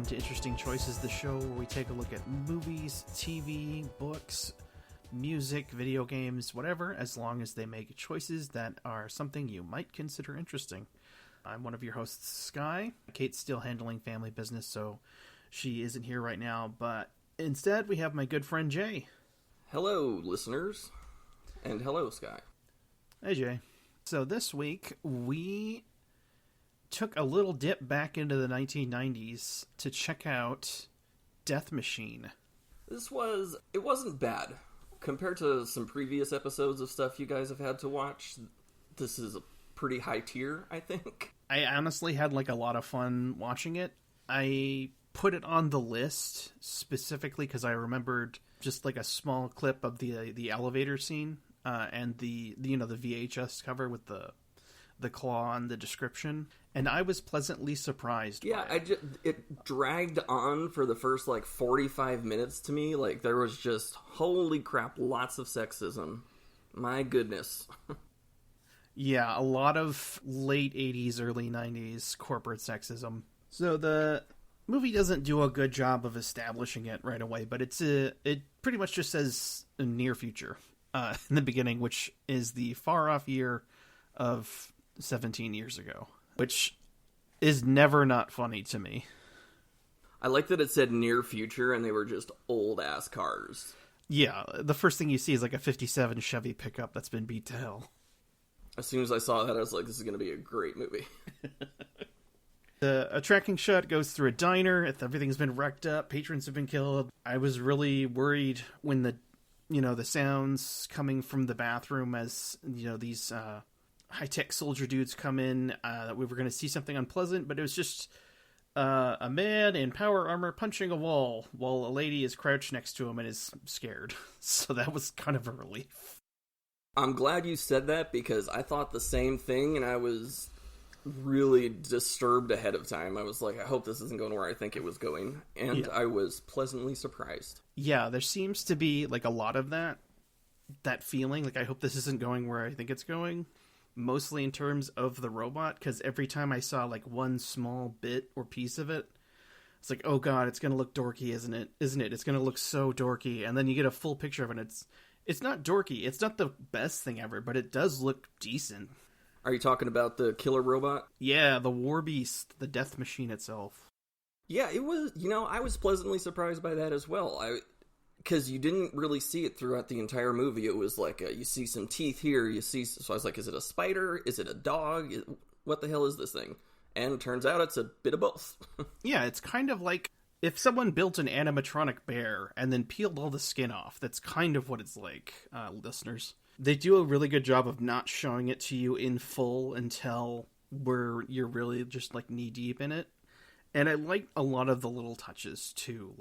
to Interesting Choices, the show where we take a look at movies, TV, books, music, video games, whatever, as long as they make choices that are something you might consider interesting. I'm one of your hosts, Sky. Kate's still handling family business, so she isn't here right now, but instead we have my good friend Jay. Hello, listeners. And hello, Sky. Hey, Jay. So this week, we took a little dip back into the 1990s to check out Death Machine. It wasn't bad. Compared to some previous episodes of stuff you guys have had to watch, this is a pretty high tier, I think. I honestly had a lot of fun watching it. I put it on the list specifically because I remembered just a small clip of the elevator scene and the VHS cover with the claw and the description, and I was pleasantly surprised. Yeah, it dragged on for the first 45 minutes to me. There was just, holy crap, lots of sexism. My goodness. Yeah, a lot of late 80s, early 90s corporate sexism. So the movie doesn't do a good job of establishing it right away, but it pretty much just says a near future in the beginning, which is the far off year of 17 years ago, which is never not funny to me. I like that it said near future and they were just old ass cars. Yeah, the first thing you see is a 57 Chevy pickup that's been beat to hell. As soon as I saw that, I was like, this is going to be a great movie. A tracking shot goes through a diner. Everything's been wrecked up. Patrons have been killed. I was really worried when the sounds coming from the bathroom as, these high-tech soldier dudes come in, that we were going to see something unpleasant, but it was just a man in power armor punching a wall while a lady is crouched next to him and is scared. So that was kind of a relief. I'm glad you said that because I thought the same thing and I was really disturbed ahead of time. I was like, I hope this isn't going where I think it was going. And yeah. I was pleasantly surprised. Yeah, there seems to be a lot of that feeling. I hope this isn't going where I think it's going. Mostly in terms of the robot, because every time I saw one small bit or piece of it, it's oh god, it's going to look dorky, isn't it? It's going to look so dorky. And then you get a full picture of it, and it's not dorky. It's not the best thing ever, but it does look decent. Are you talking about the killer robot? Yeah, the war beast, the death machine itself. Yeah, it was, I was pleasantly surprised by that as well. Because you didn't really see it throughout the entire movie. It was you see some teeth here, so I was like, is it a spider? Is it a dog? What the hell is this thing? And it turns out it's a bit of both. Yeah, it's kind of like if someone built an animatronic bear and then peeled all the skin off. That's kind of what it's like, listeners. They do a really good job of not showing it to you in full until where you're really just knee deep in it. And I like a lot of the little touches too.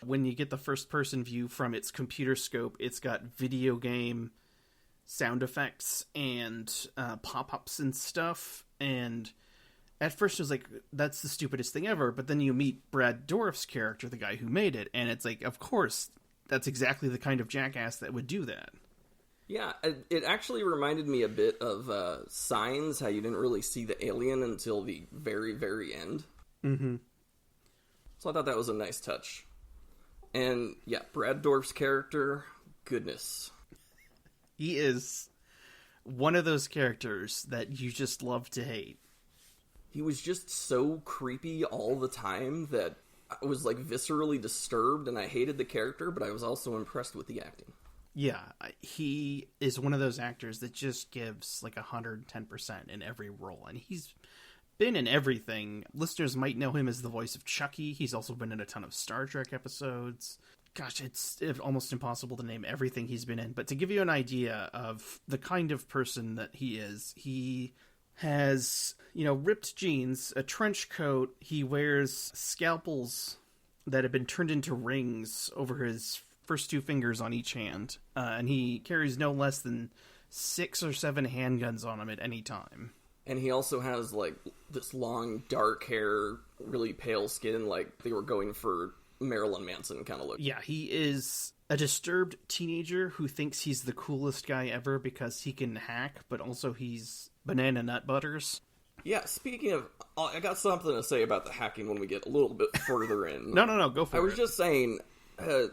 When you get the first person view from its computer scope, it's got video game sound effects and pop-ups and stuff. And at first it was that's the stupidest thing ever. But then you meet Brad Dourif's character, the guy who made it. And it's of course, that's exactly the kind of jackass that would do that. Yeah, it actually reminded me a bit of Signs, how you didn't really see the alien until the very, very end. Mm-hmm. So I thought that was a nice touch. And yeah, Brad Dourif's character, goodness. He is one of those characters that you just love to hate. He was just so creepy all the time that I was viscerally disturbed and I hated the character, but I was also impressed with the acting. Yeah, he is one of those actors that just gives 110% in every role, and he's been in everything. Listeners might know him as the voice of Chucky. He's also been in a ton of Star Trek episodes. Gosh, it's almost impossible to name everything he's been in, but to give you an idea of the kind of person that he is, he has, ripped jeans, a trench coat, he wears scalpels that have been turned into rings over his first two fingers on each hand, and he carries no less than 6 or 7 handguns on him at any time. And he also has this long dark hair, really pale skin, they were going for Marilyn Manson kind of look. Yeah, he is a disturbed teenager who thinks he's the coolest guy ever because he can hack, but also he's banana nut butters. Yeah, speaking of, I got something to say about the hacking when we get a little bit further in. No, go for it. I was just saying,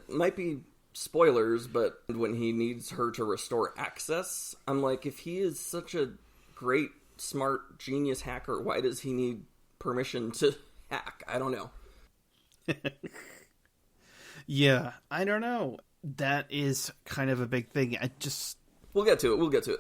might be spoilers, but when he needs her to restore access, I'm like, if he is such a great, smart, genius hacker, why does he need permission to hack? I don't know. Yeah, I don't know. That is kind of a big thing. We'll get to it.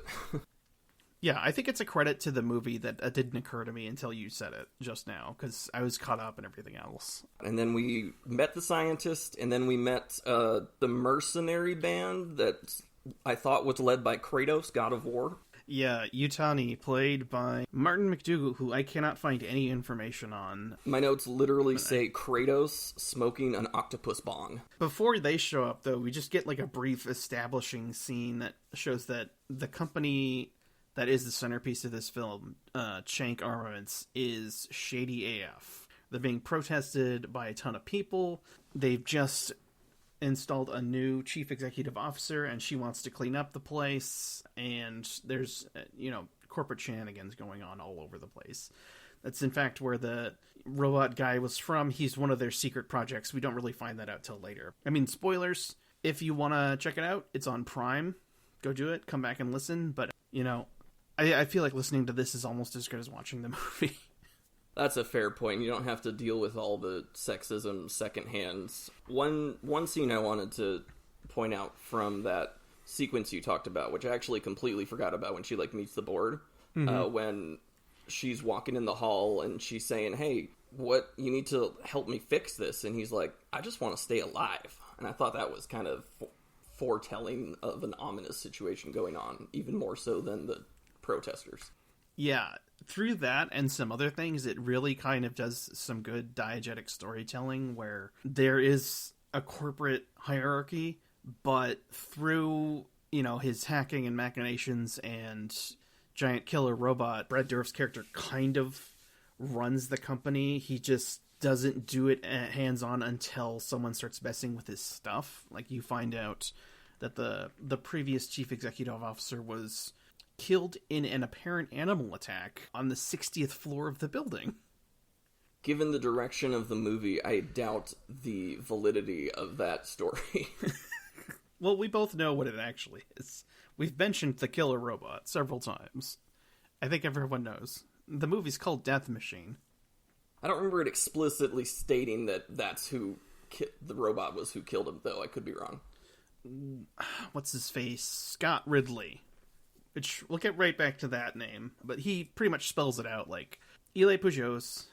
Yeah, I think it's a credit to the movie that it didn't occur to me until you said it just now, because I was caught up in everything else. And then we met the scientist, and then we met the mercenary band that I thought was led by Kratos, God of War. Yeah, Yutani, played by Martin McDougall, who I cannot find any information on. My notes literally say Kratos smoking an octopus bong. Before they show up, though, we just get like a brief establishing scene that shows that the company that is the centerpiece of this film, Shank Armaments, is shady AF. They're being protested by a ton of people. They've just installed a new chief executive officer, and she wants to clean up the place, and there's, corporate shenanigans going on all over the place. That's, in fact, where the robot guy was from. He's one of their secret projects. We don't really find that out till later. I mean, spoilers. If you want to check it out, it's on Prime. Go do it. Come back and listen. But, I feel like listening to this is almost as good as watching the movie. That's a fair point. You don't have to deal with all the sexism secondhand. One scene I wanted to point out from that sequence you talked about, which I actually completely forgot about when she meets the board, when she's walking in the hall and she's saying, "Hey, what, you need to help me fix this," and he's like, "I just want to stay alive." And I thought that was kind of foretelling of an ominous situation going on, even more so than the protesters. Yeah, through that and some other things, it really kind of does some good diegetic storytelling where there is a corporate hierarchy, but through, his hacking and machinations and giant killer robot, Brad Dourif's character kind of runs the company. He just doesn't do it hands-on until someone starts messing with his stuff. Like, you find out that the previous chief executive officer was killed in an apparent animal attack on the 60th floor of the building. Given the direction of the movie, I doubt the validity of that story. Well, we both know what it actually is. We've mentioned the killer robot several times. I think everyone knows. The movie's called Death Machine. I don't remember it explicitly stating that that's who the robot was who killed him, though. I could be wrong. What's his face? Scott Ridley. Which, we'll get right back to that name. But he pretty much spells it out like Eli Peugeot's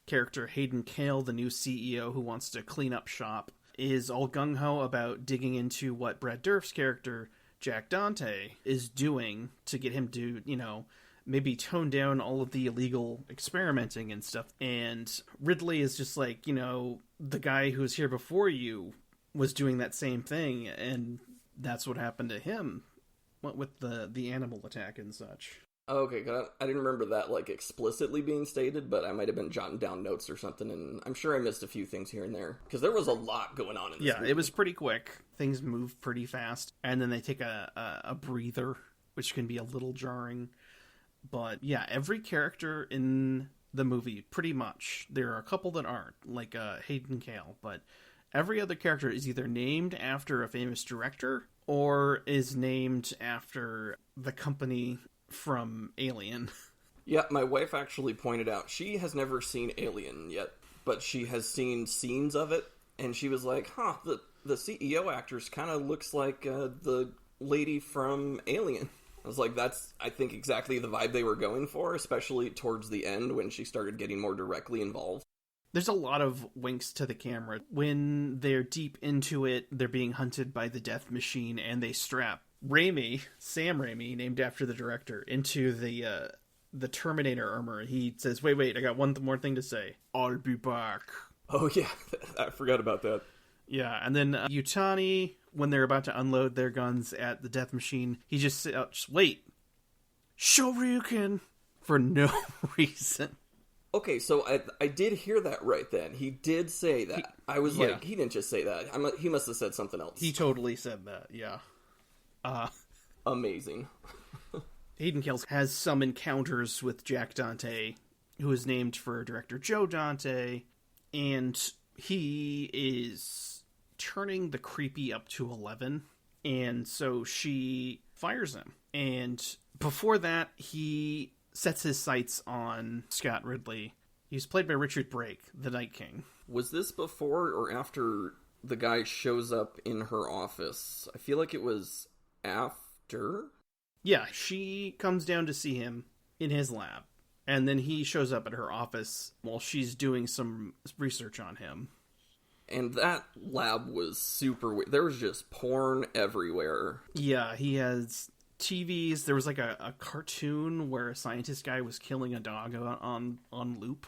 character, Hayden Cale, the new CEO who wants to clean up shop, is all gung-ho about digging into what Brad Dourif's character, Jack Dante, is doing to get him to, maybe tone down all of the illegal experimenting and stuff. And Ridley is just like, the guy who was here before you was doing that same thing, and that's what happened to him. What with the animal attack and such. Okay, I didn't remember that explicitly being stated, but I might have been jotting down notes or something, and I'm sure I missed a few things here and there, because there was a lot going on in this movie. It was pretty quick. Things move pretty fast, and then they take a breather, which can be a little jarring. But yeah, every character in the movie, pretty much, there are a couple that aren't, like Hayden Cale, but every other character is either named after a famous director or is named after the company from Alien. Yeah, my wife actually pointed out she has never seen Alien yet, but she has seen scenes of it, and she was like, the CEO actress kind of looks like the lady from Alien. I was like, that's, I think, exactly the vibe they were going for, especially towards the end when she started getting more directly involved. There's a lot of winks to the camera. When they're deep into it, they're being hunted by the Death Machine, and they strap Sam Raimi, named after the director, into the Terminator armor. He says, wait, I got one more thing to say. I'll be back. Oh, yeah, I forgot about that. Yeah, and then Yutani, when they're about to unload their guns at the Death Machine, he just wait. Shoryuken! For no reason. Okay, so I did hear that right then. He did say that. I was like, he didn't just say that. He must have said something else. He totally said that, yeah. Amazing. Hayden Cale has some encounters with Jack Dante who is named for director Joe Dante, and he is turning the creepy up to 11, and so she fires him. And before that, he sets his sights on Scott Ridley. He's played by Richard Brake, the Night King. Was this before or after the guy shows up in her office? I feel like it was after. Yeah, she comes down to see him in his lab, and then he shows up at her office while she's doing some research on him. And that lab was super weird. There was just porn everywhere. Yeah, he has TVs. There was like a cartoon where a scientist guy was killing a dog on loop.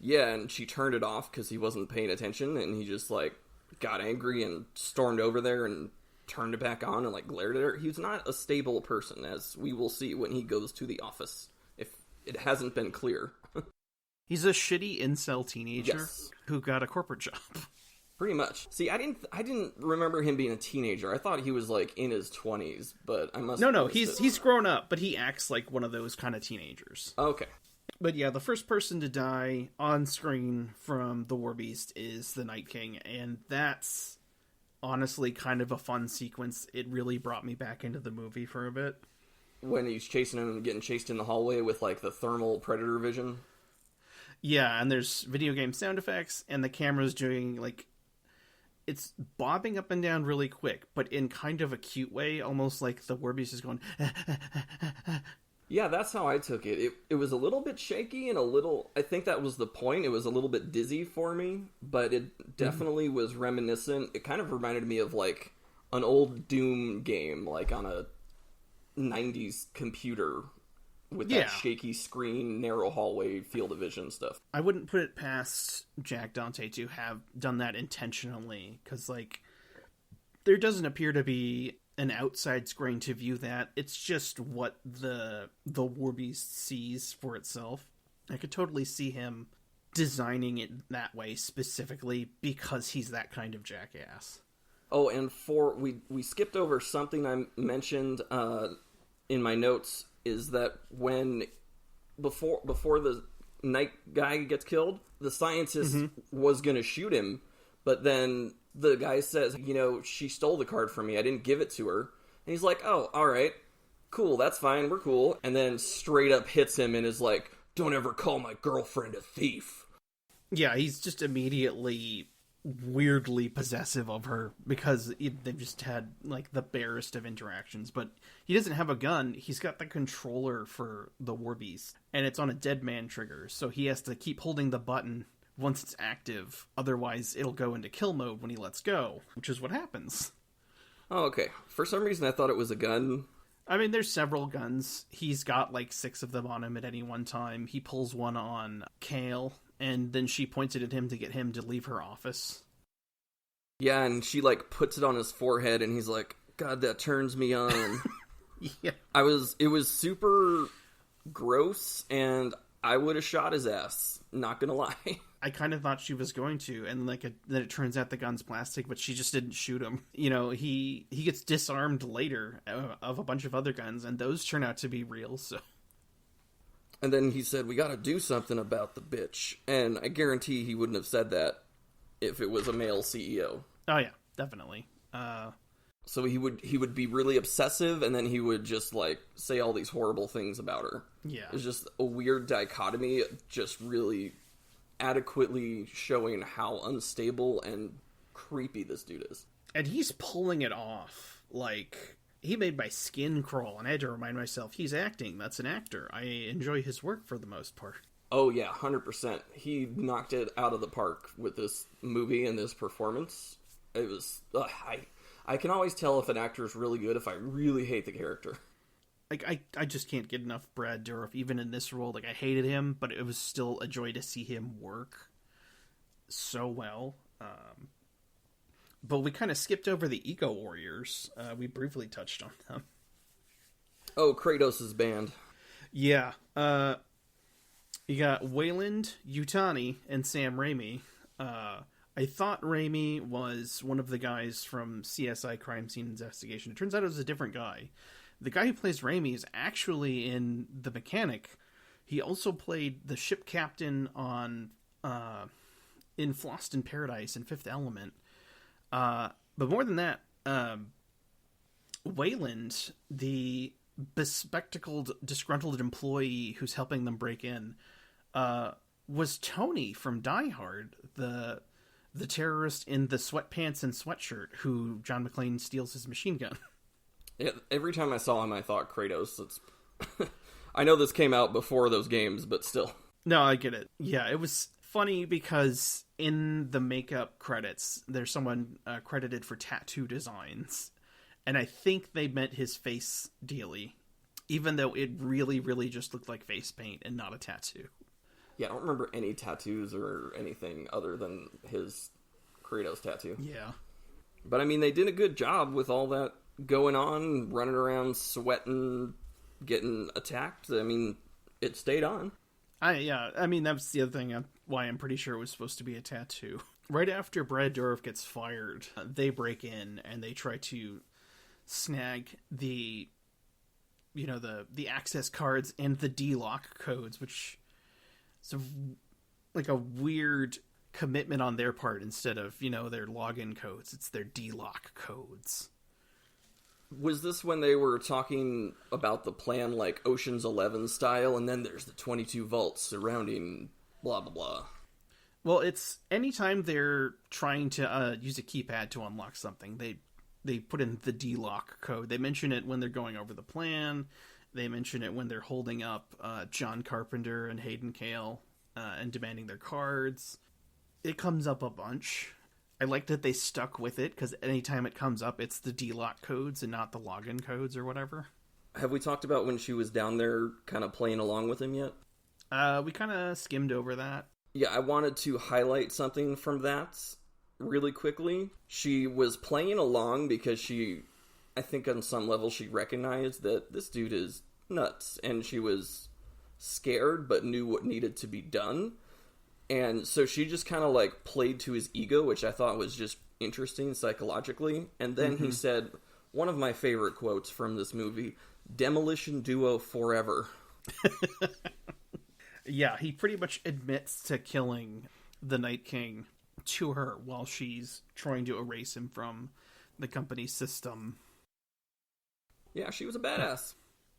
Yeah, and she turned it off because he wasn't paying attention, and he just, like, got angry and stormed over there and turned it back on and, like, glared at her. He's not a stable person, as we will see when he goes to the office, if it hasn't been clear. He's a shitty incel teenager Yes. who got a corporate job. Pretty much. See, I didn't remember him being a teenager. I thought he was, like, in his 20s, but I must... No, he's grown up, but he acts like one of those kind of teenagers. Okay. But yeah, the first person to die on screen from the War Beast is the Night King, and that's honestly kind of a fun sequence. It really brought me back into the movie for a bit. When he's chasing him and getting chased in the hallway with, like, the thermal predator vision. Yeah, and there's video game sound effects, and the camera's doing, like, it's bobbing up and down really quick, but in kind of a cute way, almost like the War Beast is going... Yeah, that's how I took it. It was a little bit shaky and a little... I think that was the point. It was a little bit dizzy for me, but it definitely was reminiscent. It kind of reminded me of, like, an old Doom game, like on a 90s computer with that shaky screen, narrow hallway, field of vision stuff. I wouldn't put it past Jack Dante to have done that intentionally, because, like, there doesn't appear to be an outside screen to view that. It's just what the War Beast sees for itself. I could totally see him designing it that way specifically because he's that kind of jackass. Oh, and we skipped over something I mentioned in my notes, is that before the night guy gets killed, the scientist was going to shoot him, but then the guy says, she stole the card from me. I didn't give it to her. And he's like, oh, all right, cool, that's fine, we're cool. And then straight up hits him and is like, don't ever call my girlfriend a thief. Yeah, he's just immediately weirdly possessive of her because they've just had, like, the barest of interactions. But he doesn't have a gun. He's got the controller for the War Beast, and it's on a dead man trigger, so he has to keep holding the button once it's active, otherwise it'll go into kill mode when he lets go, which is what happens. Oh, okay. For some reason I thought it was a gun. I mean, there's several guns. He's got like 6 of them on him at any one time. He pulls one on Kale, and then she points it at him to get him to leave her office. Yeah, and she, like, puts it on his forehead, and he's like, God, that turns me on. Yeah. It was super gross, and I would have shot his ass, not gonna lie. I kind of thought she was going to, and then it turns out the gun's plastic, but she just didn't shoot him. He gets disarmed later of a bunch of other guns, and those turn out to be real, so... And then he said, we gotta do something about the bitch. And I guarantee he wouldn't have said that if it was a male CEO. Oh yeah, definitely. So he would be really obsessive, and then he would just, like, say all these horrible things about her. Yeah. It's just a weird dichotomy, just really adequately showing how unstable and creepy this dude is. And he's pulling it off. Like, he made my skin crawl, and I had to remind myself, he's acting. That's an actor. I enjoy his work for the most part. Oh yeah, 100%. He knocked it out of the park with this movie and this performance. It was... I can always tell if an actor is really good if I really hate the character. Like, I just can't get enough Brad Dourif, even in this role. Like, I hated him, but it was still a joy to see him work so well. But we kind of skipped over the Eco Warriors. We briefly touched on them. Oh, Kratos' band. Yeah. You got Wayland Yutani and Sam Raimi. I thought Raimi was one of the guys from CSI Crime Scene Investigation. It turns out it was a different guy. The guy who plays Raimi is actually in The Mechanic. He also played the ship captain on in Lost in Paradise and Fifth Element. But more than that, Wayland, the bespectacled, disgruntled employee who's helping them break in, was Tony from Die Hard, the terrorist in the sweatpants and sweatshirt who John McClane steals his machine gun. Yeah, every time I saw him, I thought Kratos. It's I know this came out before those games, but still. No, I get it. Yeah, it was funny because in the makeup credits, there's someone credited for tattoo designs. And I think they meant his face dearly, even though it really, really just looked like face paint and not a tattoo. Yeah, I don't remember any tattoos or anything other than his Kratos tattoo. Yeah. But I mean, they did a good job with all that going on, running around, sweating, getting attacked. I mean, it stayed on. I mean, that's the other thing why I'm pretty sure it was supposed to be a tattoo. Right after Brad Dourif gets fired, they break in and they try to snag the access cards and the D-lock codes, which is like a weird commitment on their part. Instead of, their login codes, it's their D-lock codes. Was this when they were talking about the plan like Ocean's 11 style, and then there's the 22 vaults surrounding blah blah blah? Well, it's anytime they're trying to use a keypad to unlock something, they put in the D-lock code. They mention it when they're going over the plan. They mention it when they're holding up John Carpenter and Hayden Cale and demanding their cards. It comes up a bunch. I like that they stuck with it, because anytime it comes up, it's the D-lock codes and not the login codes or whatever. Have we talked about when she was down there kind of playing along with him yet? We kind of skimmed over that. Yeah, I wanted to highlight something from that really quickly. She was playing along because I think on some level she recognized that this dude is nuts, and she was scared but knew what needed to be done. And so she just kind of like played to his ego, which I thought was just interesting psychologically. And then he said, one of my favorite quotes from this movie, "Demolition duo forever." Yeah, he pretty much admits to killing the Night King to her while she's trying to erase him from the company's system. Yeah, she was a badass.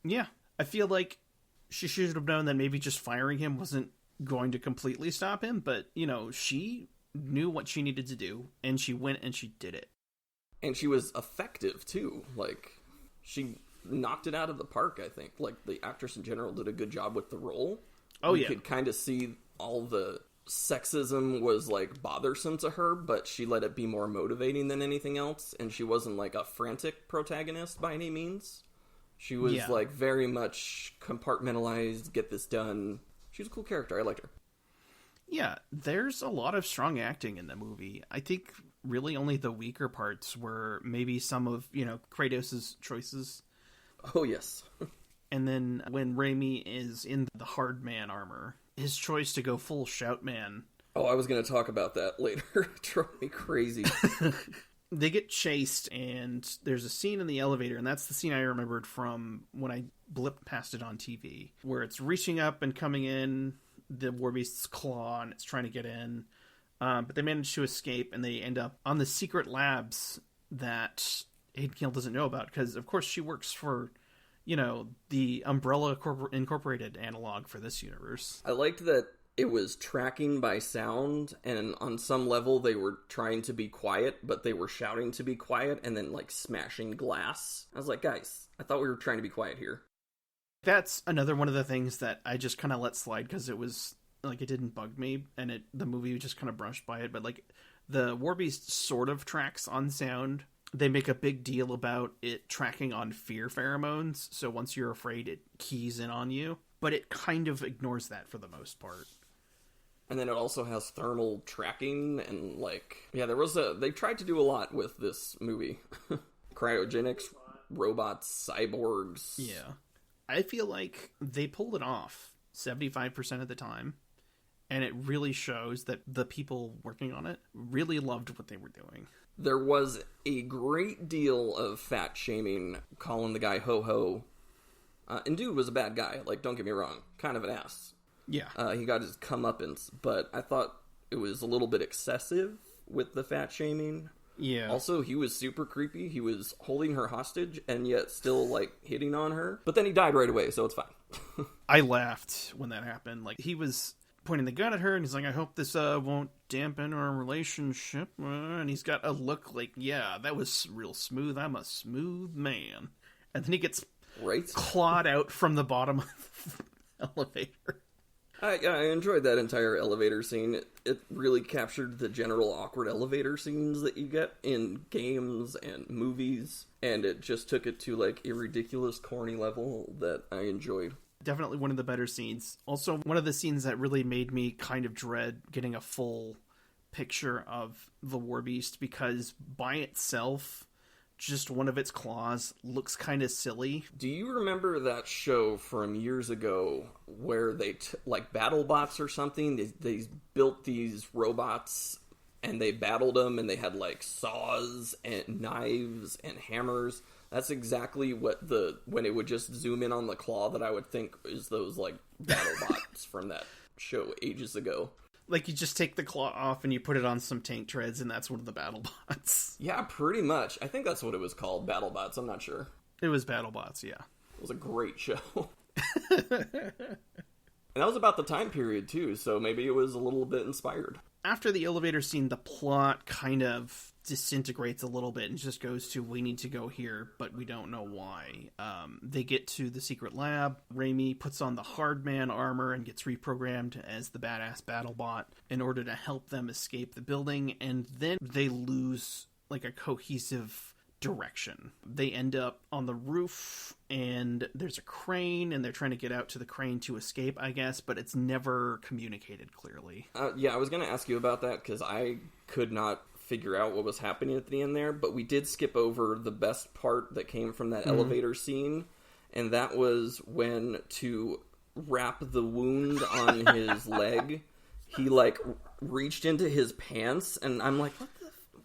Yeah, I feel like she should have known that maybe just firing him wasn't going to completely stop him, but, she knew what she needed to do, and she went and she did it. And she was effective, too. Like, she knocked it out of the park, I think. Like, the actress in general did a good job with the role. Oh, You could kind of see all the sexism was, like, bothersome to her, but she let it be more motivating than anything else, and she wasn't, like, a frantic protagonist by any means. She was, like, very much compartmentalized, get this done. She was a cool character. I liked her. Yeah, there's a lot of strong acting in the movie. I think really only the weaker parts were maybe some of, Kratos' choices. Oh, yes. And then when Raimi is in the hard man armor, his choice to go full shout man. Oh, I was going to talk about that later. It drove me crazy. They get chased, and there's a scene in the elevator, and that's the scene I remembered from when I blipped past it on TV, where it's reaching up and coming in the Warbeast's claw, and it's trying to get in. But they manage to escape, and they end up on the secret labs that Hayden Cale doesn't know about, because, of course, she works for, the Umbrella Incorporated analog for this universe. I liked that it was tracking by sound, and on some level they were trying to be quiet, but they were shouting to be quiet and then, like, smashing glass. I was like, guys, I thought we were trying to be quiet here. That's another one of the things that I just kind of let slide because it was, like, it didn't bug me, and the movie just kind of brushed by it, but, like, the Warbeast sort of tracks on sound. They make a big deal about it tracking on fear pheromones, so once you're afraid, it keys in on you, but it kind of ignores that for the most part. And then it also has thermal tracking, and, like, yeah, they tried to do a lot with this movie. Cryogenics, robots, cyborgs. Yeah. I feel like they pulled it off 75% of the time, and it really shows that the people working on it really loved what they were doing. There was a great deal of fat shaming, calling the guy ho-ho, And dude was a bad guy. Like, don't get me wrong. Kind of an ass. Yeah. He got his comeuppance, but I thought it was a little bit excessive with the fat shaming. Yeah. Also, he was super creepy. He was holding her hostage and yet still, like, hitting on her. But then he died right away, so it's fine. I laughed when that happened. Like, he was pointing the gun at her, and he's like, I hope this won't dampen our relationship. And he's got a look like, yeah, that was real smooth. I'm a smooth man. And then he gets clawed out from the bottom of the elevator. I enjoyed that entire elevator scene. It really captured the general awkward elevator scenes that you get in games and movies, and it just took it to, like, a ridiculous, corny level that I enjoyed. Definitely one of the better scenes. Also, one of the scenes that really made me kind of dread getting a full picture of the Warbeast, because by itself, just one of its claws looks kind of silly. Do you remember that show from years ago where they, like BattleBots or something, they built these robots and they battled them and they had like saws and knives and hammers? That's exactly what when it would just zoom in on the claw that I would think is those like BattleBots from that show ages ago. Like, you just take the claw off and you put it on some tank treads, and that's one of the BattleBots. Yeah, pretty much. I think that's what it was called, BattleBots. I'm not sure. It was BattleBots, yeah. It was a great show. And that was about the time period, too, so maybe it was a little bit inspired. After the elevator scene, the plot kind of disintegrates a little bit and just goes to, we need to go here, but we don't know why. They get to the secret lab. Raimi puts on the Hardman armor and gets reprogrammed as the badass BattleBot in order to help them escape the building, and then they lose, like, a cohesive direction. They end up on the roof, and there's a crane, and they're trying to get out to the crane to escape, I guess, but it's never communicated clearly. Yeah, I was going to ask you about that, because I could not figure out what was happening at the end there, but we did skip over the best part that came from that elevator scene, and that was when, to wrap the wound on his leg, he, like, reached into his pants, and I'm like,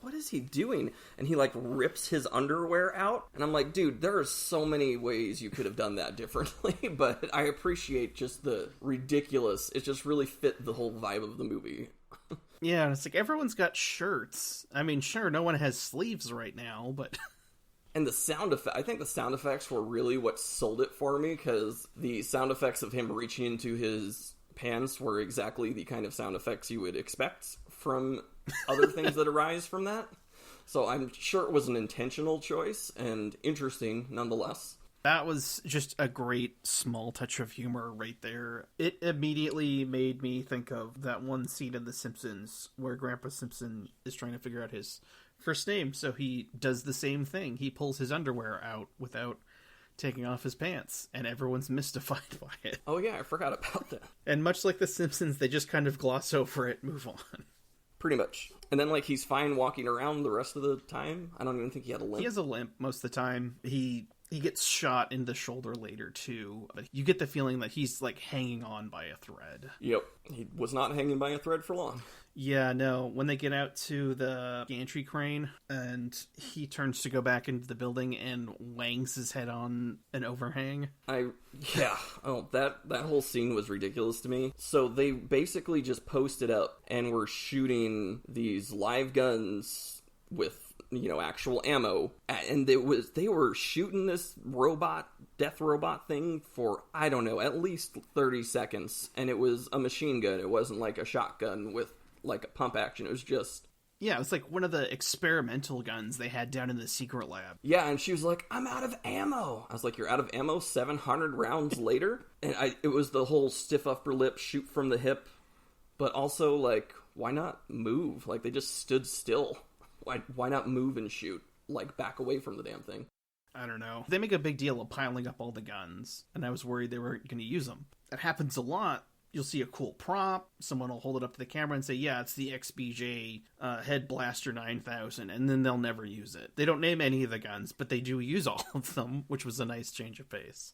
what is he doing? And he, like, rips his underwear out. And I'm like, dude, there are so many ways you could have done that differently. But I appreciate just the ridiculous. It just really fit the whole vibe of the movie. Yeah, and it's like, everyone's got shirts. I mean, sure, no one has sleeves right now, but... And the sound effect, I think the sound effects were really what sold it for me, because the sound effects of him reaching into his pants were exactly the kind of sound effects you would expect from other things that arise from that. So I'm sure it was an intentional choice, and interesting nonetheless. That was just a great small touch of humor right there. It immediately made me think of that one scene in The Simpsons where Grandpa Simpson is trying to figure out his first name, so he does the same thing. He pulls his underwear out without taking off his pants, and everyone's mystified by it. Oh yeah, I forgot about that. And much like The Simpsons, they just kind of gloss over it, move on. Pretty much. And then, like, he's fine walking around the rest of the time. I don't even think he had a limp. He has a limp most of the time. He gets shot in the shoulder later, too. But you get the feeling that he's, like, hanging on by a thread. Yep. He was not hanging by a thread for long. Yeah, no. When they get out to the gantry crane, and he turns to go back into the building and wangs his head on an overhang. That whole scene was ridiculous to me. So they basically just posted up and were shooting these live guns with, actual ammo. And they were shooting this death robot thing for, I don't know, at least 30 seconds. And it was a machine gun. It wasn't like a shotgun with like a pump action. It was just... Yeah, it was like one of the experimental guns they had down in the secret lab. Yeah, and she was like, I'm out of ammo. I was like, you're out of ammo 700 rounds later? And it was the whole stiff upper lip, shoot from the hip. But also, like, why not move? Like, they just stood still. Why not move and shoot? Like, back away from the damn thing. I don't know. They make a big deal of piling up all the guns, and I was worried they weren't going to use them. That happens a lot. You'll see a cool prop, someone will hold it up to the camera and say, yeah, it's the XBJ Head Blaster 9000, and then they'll never use it. They don't name any of the guns, but they do use all of them, which was a nice change of pace.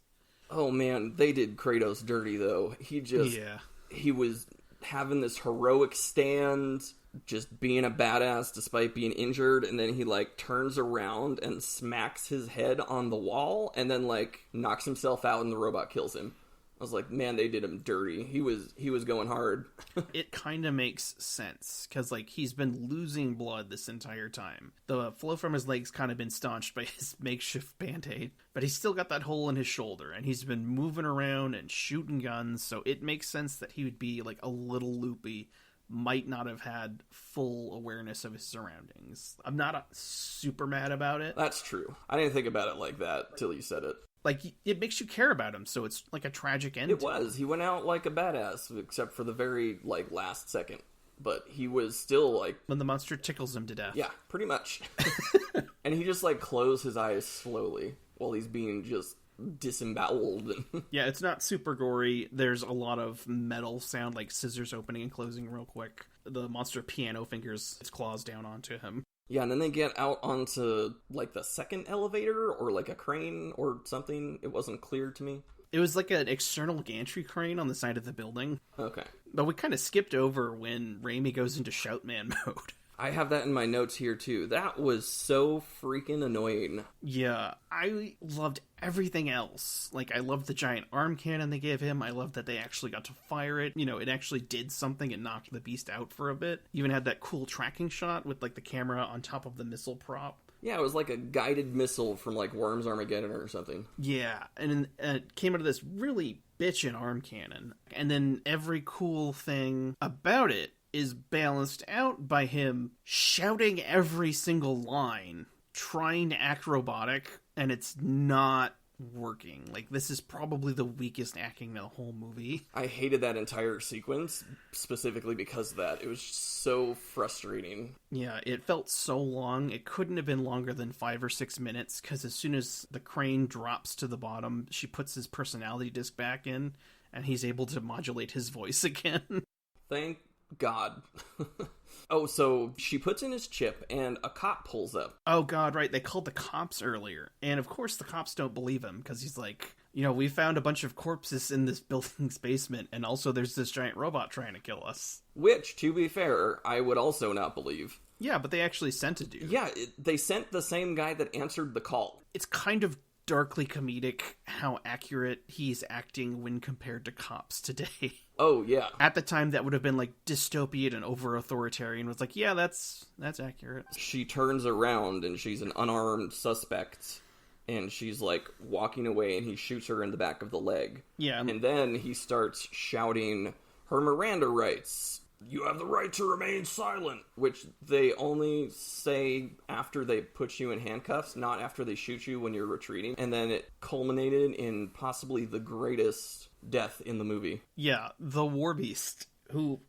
Oh man, they did Kratos dirty though. He was having this heroic stand, just being a badass despite being injured, and then he, like, turns around and smacks his head on the wall, and then, like, knocks himself out and the robot kills him. I was like, man, they did him dirty. He was going hard. It kind of makes sense, because, like, he's been losing blood this entire time. The flow from his legs kind of been staunched by his makeshift Band-Aid, but he's still got that hole in his shoulder, and he's been moving around and shooting guns, so it makes sense that he would be, like, a little loopy, might not have had full awareness of his surroundings. I'm not super mad about it. That's true. I didn't think about it like that till you said it. Like, it makes you care about him, so it's like a tragic end. It was. He went out like a badass, except for the very, like, last second. But he was still, like... when the monster tickles him to death. Yeah, pretty much. And he just, like, closed his eyes slowly while he's being just disemboweled. Yeah, it's not super gory. There's a lot of metal sound, like scissors opening and closing real quick. The monster piano fingers its claws down onto him. Yeah, and then they get out onto, like, the second elevator, or, like, a crane or something. It wasn't clear to me. It was like an external gantry crane on the side of the building. Okay. But we kind of skipped over when Raimi goes into Shoutman mode. I have that in my notes here, too. That was so freaking annoying. Yeah, I loved everything else. Like, I loved the giant arm cannon they gave him. I loved that they actually got to fire it. You know, it actually did something and knocked the beast out for a bit. Even had that cool tracking shot with, like, the camera on top of the missile prop. Yeah, it was like a guided missile from, like, Worms Armageddon or something. Yeah, and it came out of this really bitchin' arm cannon. And then every cool thing about it is balanced out by him shouting every single line, trying to act robotic, and it's not working. Like, this is probably the weakest acting in the whole movie. I hated that entire sequence, specifically because of that. It was so frustrating. Yeah, it felt so long. It couldn't have been longer than 5 or 6 minutes, because as soon as the crane drops to the bottom, she puts his personality disc back in, and he's able to modulate his voice again. Thank God. Oh, so she puts in his chip and a cop pulls up. Oh God, right. They called the cops earlier. And of course the cops don't believe him because he's like, you know, we found a bunch of corpses in this building's basement and also there's this giant robot trying to kill us. Which, to be fair, I would also not believe. Yeah, but they actually sent a dude. Yeah, they sent the same guy that answered the call. It's kind of darkly comedic how accurate he's acting when compared to cops today. Oh, yeah. At the time, that would have been, like, dystopian and over-authoritarian. It was like, yeah, that's accurate. She turns around, and she's an unarmed suspect, and she's, like, walking away, and he shoots her in the back of the leg. Yeah. And then he starts shouting her Miranda rights. You have the right to remain silent, which they only say after they put you in handcuffs, not after they shoot you when you're retreating. And then it culminated in possibly the greatest death in the movie. Yeah, the War Beast, who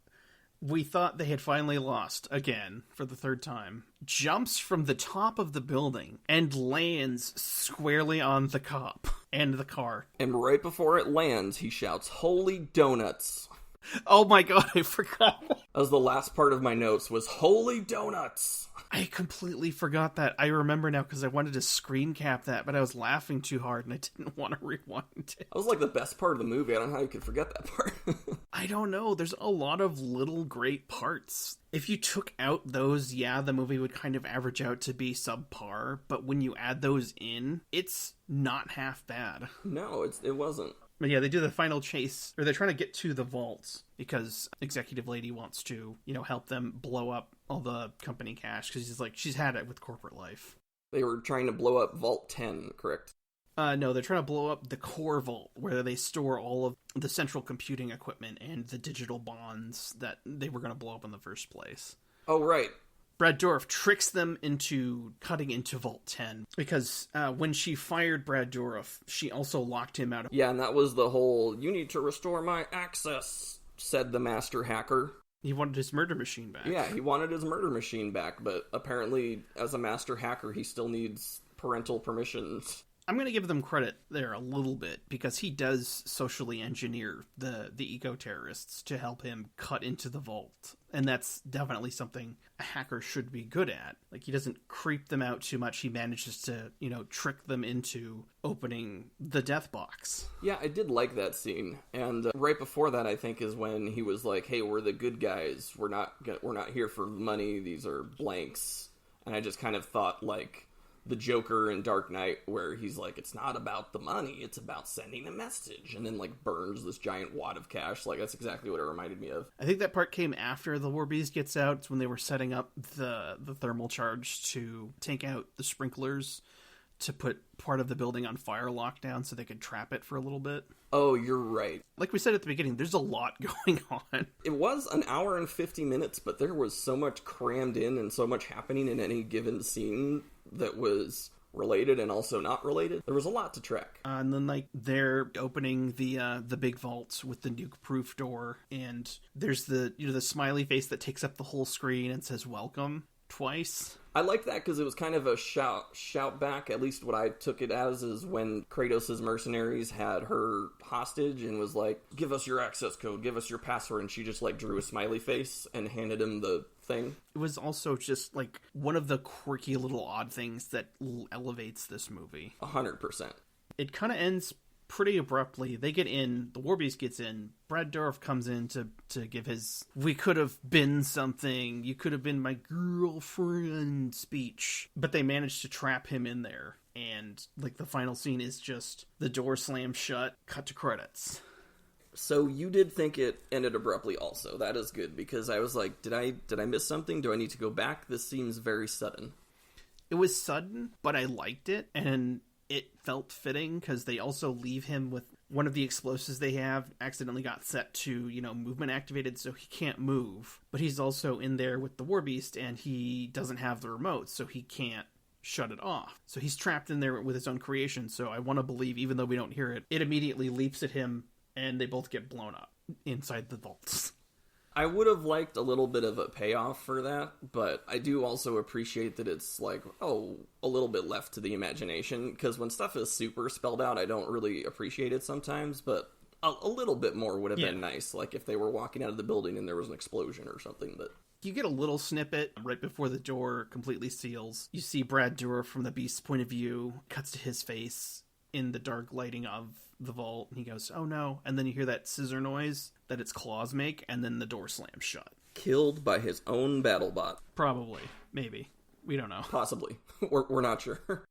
we thought they had finally lost again for the third time, jumps from the top of the building and lands squarely on the cop and the car. And right before it lands, he shouts, "Holy donuts." Oh my God, I forgot. That was the last part of my notes, was "Holy donuts." I completely forgot that. I remember now because I wanted to screen cap that, but I was laughing too hard and I didn't want to rewind it. That was like the best part of the movie. I don't know how you could forget that part. I don't know. There's a lot of little great parts. If you took out those, yeah, the movie would kind of average out to be subpar, but when you add those in, it's not half bad. No, it wasn't. But yeah, they do the final chase, or they're trying to get to the vaults because Executive Lady wants to, you know, help them blow up all the company cash because she's had it with corporate life. They were trying to blow up Vault 10, correct? No, they're trying to blow up the core vault where they store all of the central computing equipment and the digital bonds that they were going to blow up in the first place. Oh, right. Brad Dourif tricks them into cutting into Vault 10 because when she fired Brad Dourif, she also locked him out. Yeah, and that was the whole, "You need to restore my access," said the master hacker. He wanted his murder machine back. Yeah, he wanted his murder machine back, but apparently, as a master hacker, he still needs parental permissions. I'm going to give them credit there a little bit because he does socially engineer the eco-terrorists to help him cut into the vault And that's definitely something a hacker should be good at. Like, he doesn't creep them out too much. He manages to, trick them into opening the death box. Yeah, I did like that scene. And right before that, I think, is when he was like, hey, we're the good guys. We're not here for money. These are blanks. And I just kind of thought, like, the Joker in Dark Knight, where he's like, it's not about the money, it's about sending a message, and then, like, burns this giant wad of cash. Like, that's exactly what it reminded me of. I think that part came after the War Beast gets out. It's when they were setting up the thermal charge to take out the sprinklers to put part of the building on fire lockdown so they could trap it for a little bit. Oh, you're right. Like we said at the beginning, there's a lot going on. It was an hour and 50 minutes, but there was so much crammed in and so much happening in any given scene that was related and also not related. There was a lot to track. And then, like, they're opening the big vault with the nuke-proof door, and there's the smiley face that takes up the whole screen and says welcome twice. I like that because it was kind of a shout back. At least what I took it as is when Kratos' mercenaries had her hostage and was like, give us your access code, give us your password, and she just, like, drew a smiley face and handed him the thing. It was also just, like, one of the quirky little odd things that elevates this movie. 100%. It kind of ends pretty abruptly. They get in, the War Beast gets in, Brad Dourif comes in to give his "we could have been something, you could have been my girlfriend" speech, but they managed to trap him in there, and, like, the final scene is just the door slams shut, cut to credits. So you did think it ended abruptly also. That is good, because I was like, did I miss something? Do I need to go back? This seems very sudden. It was sudden, but I liked it, and it felt fitting, because they also leave him with one of the explosives they have accidentally got set to, movement activated, so he can't move. But he's also in there with the War Beast, and he doesn't have the remote, so he can't shut it off. So he's trapped in there with his own creation, so I want to believe, even though we don't hear it, it immediately leaps at him, and they both get blown up inside the vaults. I would have liked a little bit of a payoff for that, but I do also appreciate that it's like, a little bit left to the imagination, because when stuff is super spelled out, I don't really appreciate it sometimes, but a little bit more would have been nice, like if they were walking out of the building and there was an explosion or something. But you get a little snippet right before the door completely seals. You see Brad Dourif from the Beast's point of view, cuts to his face in the dark lighting of the vault, and he goes, oh no, and then you hear that scissor noise that its claws make, and then the door slams shut. Killed by his own BattleBot. Probably. Maybe. We don't know. Possibly. We're not sure.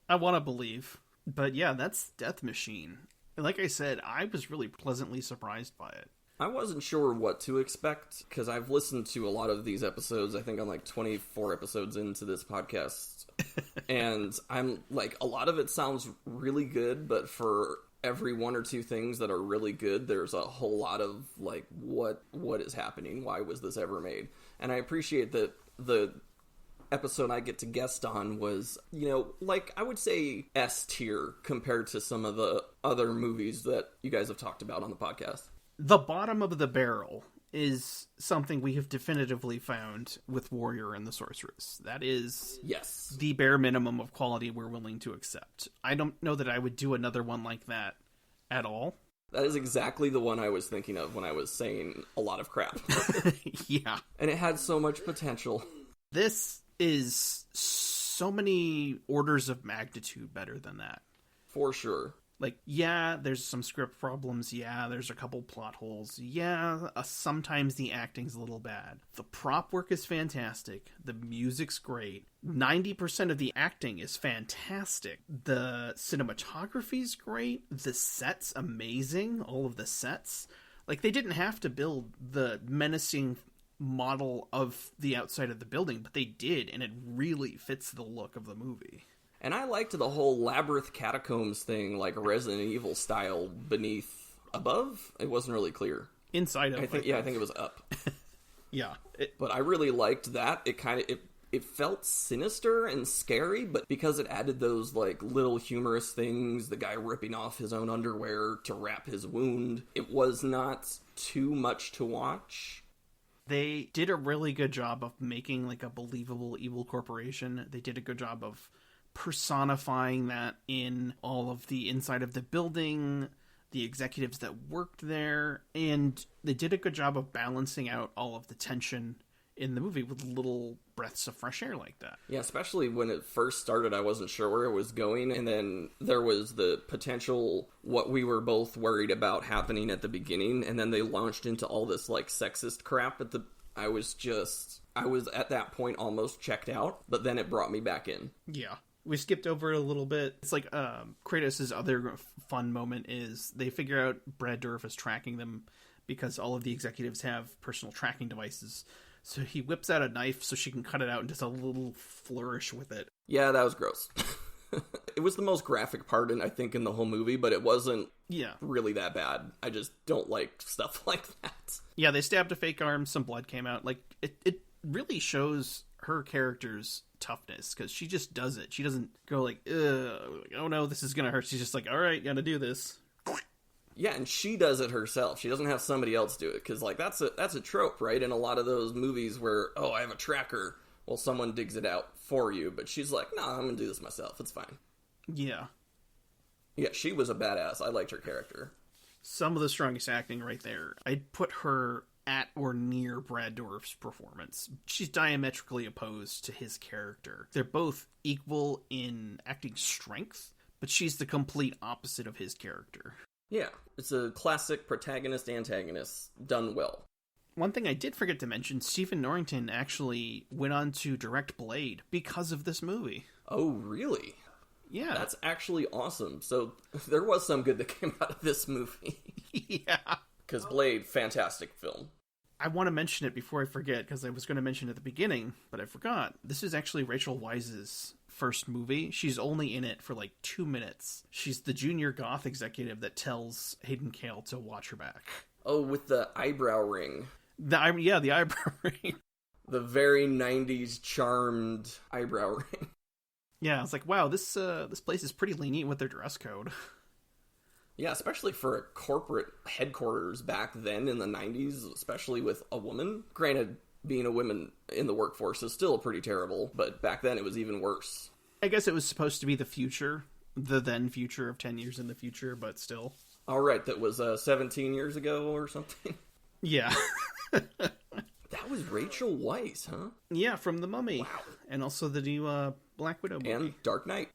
I want to believe. But yeah, that's Death Machine. And like I said, I was really pleasantly surprised by it. I wasn't sure what to expect, because I've listened to a lot of these episodes. I think I'm like 24 episodes into this podcast. And I'm like, a lot of it sounds really good, but for every one or two things that are really good, there's a whole lot of like, what is happening? Why was this ever made? And I appreciate that the episode I get to guest on was, like, I would say S tier compared to some of the other movies that you guys have talked about on the podcast. The bottom of the barrel is something we have definitively found with Warrior and the Sorceress. That is the bare minimum of quality we're willing to accept. I don't know that I would do another one like that at all. That is exactly the one I was thinking of when I was saying a lot of crap. Yeah. And it had so much potential. This is so many orders of magnitude better than that. For sure. Like, yeah, there's some script problems. Yeah, there's a couple plot holes. Yeah, sometimes the acting's a little bad. The prop work is fantastic. The music's great. 90% of the acting is fantastic. The cinematography's great. The set's amazing. All of the sets. Like, they didn't have to build the menacing model of the outside of the building, but they did, and it really fits the look of the movie. And I liked the whole labyrinth catacombs thing, like Resident Evil style, above? It wasn't really clear. Inside of, I think it was up. Yeah. But I really liked that. It felt sinister and scary, but because it added those, like, little humorous things, the guy ripping off his own underwear to wrap his wound, it was not too much to watch. They did a really good job of making, like, a believable evil corporation. They did a good job of personifying that in all of the inside of the building, the executives that worked there, and they did a good job of balancing out all of the tension in the movie with little breaths of fresh air like that. Yeah, especially when it first started, I wasn't sure where it was going, and then there was the potential, what we were both worried about happening at the beginning, and then they launched into all this, like, sexist crap I was at that point almost checked out, but then it brought me back in. Yeah. We skipped over it a little bit. It's like Kratos' other fun moment is they figure out Brad Dourif is tracking them because all of the executives have personal tracking devices. So he whips out a knife so she can cut it out and does a little flourish with it. Yeah, that was gross. It was the most graphic part, I think, in the whole movie, but it wasn't really that bad. I just don't like stuff like that. Yeah, they stabbed a fake arm, some blood came out. Like, it really shows her character's toughness, because she just does it. She doesn't go like, oh no, this is gonna hurt. She's just like, alright, gotta do this. Yeah, and she does it herself. She doesn't have somebody else do it, because, like, that's a trope, right? In a lot of those movies where, I have a tracker, well, someone digs it out for you, but she's like, no, I'm gonna do this myself, it's fine. Yeah. Yeah, she was a badass. I liked her character. Some of the strongest acting right there. I'd put her at or near Brad Dourif's performance. She's diametrically opposed to his character. They're both equal in acting strength, but she's the complete opposite of his character. Yeah, it's a classic protagonist-antagonist done well. One thing I did forget to mention, Stephen Norrington actually went on to direct Blade because of this movie. Oh, really? Yeah. That's actually awesome. So there was some good that came out of this movie. Yeah. Because Blade, fantastic film. I want to mention it before I forget, because I was going to mention it at the beginning, but I forgot. This is actually Rachel Weisz's first movie. She's only in it for like 2 minutes. She's the junior goth executive that tells Hayden Cale to watch her back. Oh, with the eyebrow ring. The eyebrow ring. The very 90s charmed eyebrow ring. Yeah, I was like, wow, this place is pretty lenient with their dress code. Yeah, especially for a corporate headquarters back then in the 90s, especially with a woman. Granted, being a woman in the workforce is still pretty terrible, but back then it was even worse. I guess it was supposed to be the future, the then future of 10 years in the future, but still. All right, that was 17 years ago or something? Yeah. That was Rachel Weisz, huh? Yeah, from The Mummy. Wow. And also the new Black Widow movie. And Dark Knight.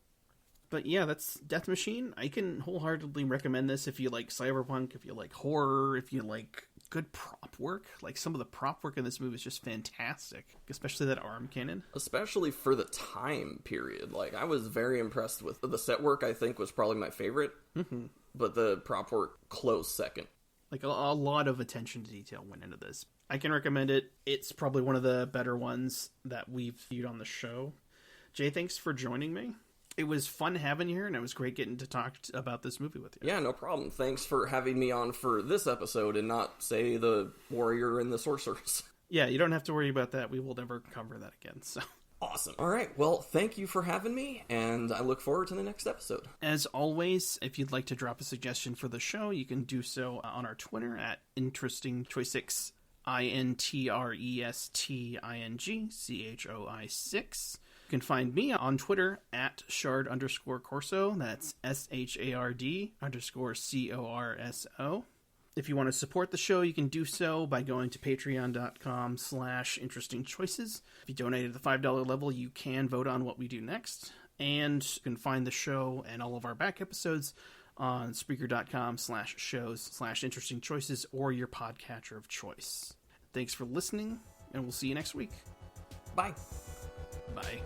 But yeah, that's Death Machine. I can wholeheartedly recommend this if you like cyberpunk, if you like horror, if you like good prop work. Like, some of the prop work in this movie is just fantastic, especially that arm cannon. Especially for the time period. Like, I was very impressed with the set work. I think was probably my favorite. Mm-hmm. But the prop work close second. Like, a lot of attention to detail went into this. I can recommend it. It's probably one of the better ones that we've viewed on the show. Jay, thanks for joining me. It was fun having you here, and it was great getting to talk about this movie with you. Yeah, no problem. Thanks for having me on for this episode and not, say, the Warrior and the Sorceress. Yeah, you don't have to worry about that. We will never cover that again, so... Awesome. All right, well, thank you for having me, and I look forward to the next episode. As always, if you'd like to drop a suggestion for the show, you can do so on our Twitter at InterestingChoi6, INTRESTINGCHOI6. You can find me on Twitter at Shard_Corso. That's SHARD_CORSO. If you want to support the show, you can do so by going to patreon.com/interestingchoices. If you donate at the $5 level, you can vote on what we do next. And you can find the show and all of our back episodes on Spreaker.com/shows/interestingchoices or your podcatcher of choice. Thanks for listening, and we'll see you next week. Bye. Bye.